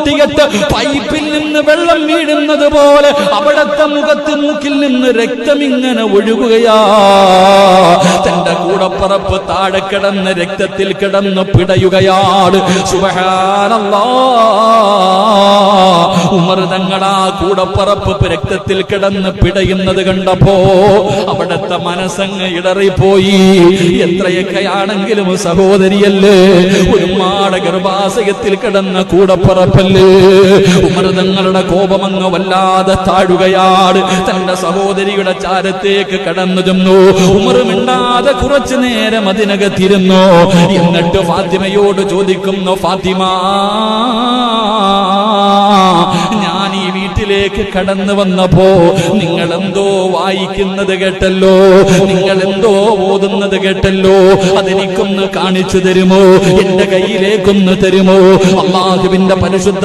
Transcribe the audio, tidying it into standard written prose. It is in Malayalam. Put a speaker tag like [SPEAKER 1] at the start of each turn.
[SPEAKER 1] പൊട്ടിയിട്ട് പൈപ്പിൽ നിന്ന് വെള്ളം വീഴുന്നത് പോലെ അവിടത്തെ മുഖത്ത് മൂക്കിൽ നിന്ന് രക്തം ഇങ്ങനെ ഒഴുകുകയാ. തന്റെ കൂടപ്പറപ്പ് താഴെ കിടന്ന് രക്തത്തിൽ കിടന്ന് പിടയുകയാണ്. സുബ്ഹാനല്ലാഹ്. ഉമർ തങ്ങളാ കൂടപ്പറപ്പ് രക്തത്തിൽ കിടന്ന് പിടയുന്നത് കണ്ടപ്പോ അവിടത്തെ മനസ്സങ്ങ് ഇടറിപ്പോയി. എത്രയൊക്കെയാണെങ്കിലും സഹോദരിയല്ലേ, ഒരുപാട് ഗർഭാശയത്തിൽ കിടന്ന കൂടപ്പറപ്പല്ലേ. ഉമർ തങ്ങളുടെ കോപമങ്ങ് വല്ലാതെ താഴുകയാണ്. തന്റെ സഹോദരിയുടെ ചാരത്തേക്ക് കടന്നു ചെന്നു. ഉമർ മിണ്ടാതെ കുറച്ചു നേരം അതിനകത്തിരുന്നു. എന്നിട്ട് ഫാത്തിമയോട് ചോദിക്കുന്നു, ഫാത്തിമ, ഞാൻ ഈ വീട്ടിലേക്ക് കടന്നു വന്നപ്പോ നിങ്ങളെന്തോ വായിക്കുന്നത് കേട്ടല്ലോ, നിങ്ങളെന്തോ ഓതുന്നത് കേട്ടല്ലോ, അതെനിക്കൊന്ന് കാണിച്ചു തരുമോ? എന്റെ കയ്യിലേക്കൊന്ന് തരുമോ? അല്ലാഹുവിന്റെ പരിശുദ്ധ